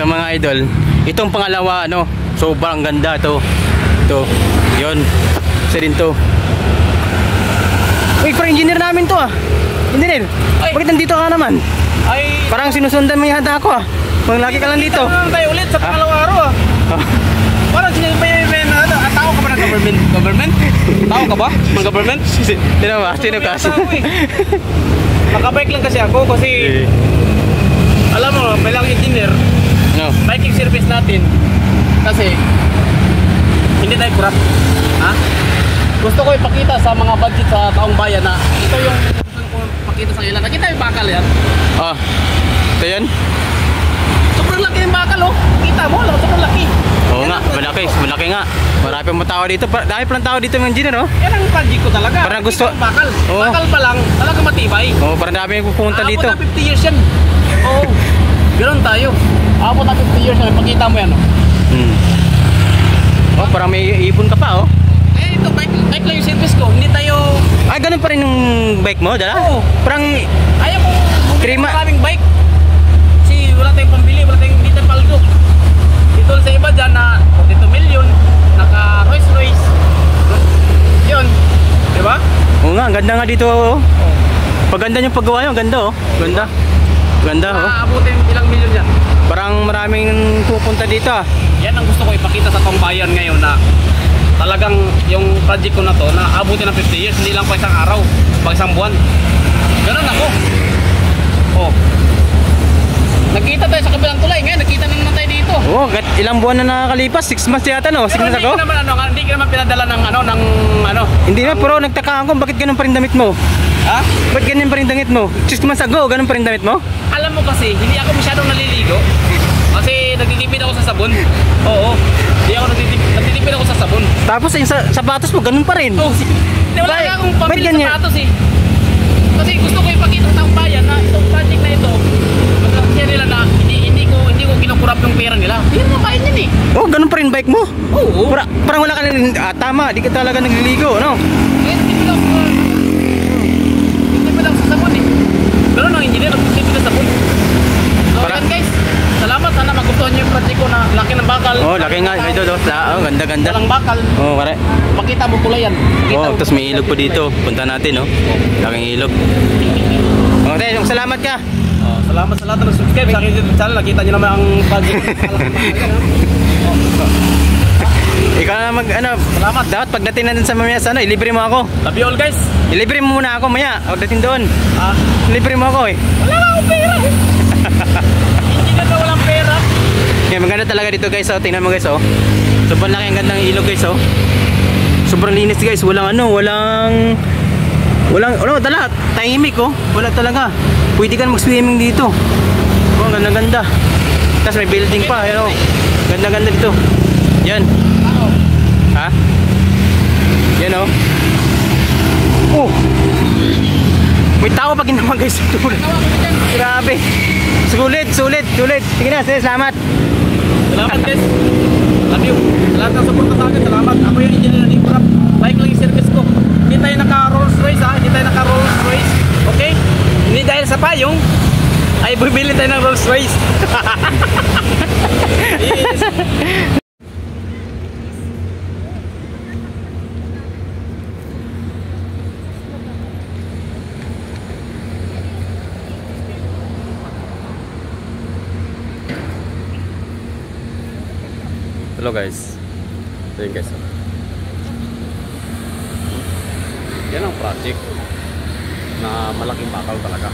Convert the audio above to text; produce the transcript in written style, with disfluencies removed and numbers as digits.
Ito mga idol, itong pangalawa ano, sobrang ganda to. Ito, yun. Isa din to. Uy, parang engineer namin to ah. Engineer, bakit nandito ka naman? Ay, parang sinusundan mo yata ako ah. Panglaki ka lang dito. Kita tayo ulit sa pangalawang araw ah. Parang may tao ka ba ng government? Tao ka ba? Mga government? Sino ba? Sino ka? Nakabike lang kasi ako kasi alam mo, bilang engineer, no. biking service natin kasi hindi tayo kurap. Ha? Gusto ko ipakita sa mga budget sa taong bayan na ito yung gusto ko ipakita sa ilan. Nakita yung bakal yan? Oh, ito yan? Sobrang laki yung bakal oh. Kita mo, sobrang laki. Oo nga, malaki nga. Marami pang tao dito. Dahil palang tao dito mga engineer oh. Yan ang project ko talaga. Parang gusto bakal. Oo. Bakal pa lang, talaga matibay. Oo, parang dami yung pupunta dito. Aabot na 50 years yan. Oo. Ganoon tayo. Aabot na 50 years yan. Pagkita mo yan oh. Oh, parang may ibon ka pa oh. Eh, ito bike lang yung service ko. Hindi tayo. Ay, ganun pa rin yung bike mo, dala? Oo. Parang Ayaw mo bumili ng Krima. maraming bike. Kasi wala tayong pambili, wala tayong hindi tayo paldo. Dito sa iba dyan na 42 million, naka Rolls Royce. Yun, di ba? oo nga, ang ganda nga dito oh. Paganda yung paggawa nyo, ganda oh. Ganda. Ganda oh. Aabutin ilang milyon yan. Parang maraming pupunta dito ah. Yan ang gusto ko ipakita sa taong bayan ngayon na talagang yung project ko na to na abutin ng 50 years, hindi lang pa isang araw, pa isang buwan. Ganun ako. Oh. Nagkita tayo sa kabilang tulay, ngayon nakita na naman tayo dito. Oo, ilang buwan na nakakalipas? 6 months yata no? 6 Pero months hindi ago? ka naman hindi ka naman pinadala ng Hindi na, pero nagtaka ako, bakit ganun pa rin damit mo? Ha? Bakit ganun pa rin damit mo? 6 months ago, ganun pa rin damit mo? Alam mo kasi, hindi ako masyadong naliligo. Kasi nagtitipid ako sa sabon. Oo. Hindi ako nagtitipid ako sa sabon. Tapos yung sapatos mo, ganun pa rin. Oh, hindi wala nga akong pambili Bakit ganyan? sapatos eh. Kasi gusto ko ipakita sa taong bayan na itong project na ito, kasi nila na hindi ko kinukurap yung pera nila. Hindi naman kain yan eh. Oh, ganun pa rin bike mo? Oo. Parang wala ka rin, tama, di ka talaga nagliligo, no? Eh, tipid ako sa sabon eh. Pero nang engineer, tipid sa sabon. So yan guys, salamat. Sana magustuhan nyo yung project ko na laki ng bakal. Oh, laki nga, ito do. Oh, ganda-ganda. Walang bakal. Oh, pare. Makita mo kulay yan. Oh, tapos may ilog po dito. Punta natin, no? Laking ilog. Oh, tayo, salamat ka. Oh, salamat sa lahat ng subscribe sa akin YouTube channel. Nakita nyo naman ang project. Ikaw na Salamat. dapat pagdating natin sa mamaya sana, ilibre mo ako. Love you all guys. Ilibre mo muna ako maya, pagdating doon. Ilibre mo ako eh. Wala na akong pera. Hindi na walang pera. Okay, maganda talaga dito guys, oh. Tingnan mo guys, oh. Sobrang laki, ang gandang ilog guys, oh. Sobrang linis guys, walang talaga, tahimik oh. Wala talaga. Pwede ka mag-swimming dito. Oh, ganda-ganda. Tapos may building pa, ano. Ganda-ganda dito. Yan. Ha? Yan oh. Oh. May tao pa ginawa guys. Grabe. Sulit. Sige na, salamat. Salamat guys. Love you. Salamat ng support sa akin. Salamat. Ako yung engineer na Nick Rap. Bike lang yung service ko. Hindi tayo naka Rolls Royce ha. Hindi tayo naka Rolls Royce. Okay? Hindi dahil sa payong ay bibili tayo ng Rolls Royce. Yes. Hello guys. Ito yun guys. Yan ang project na malaking bakal talaga.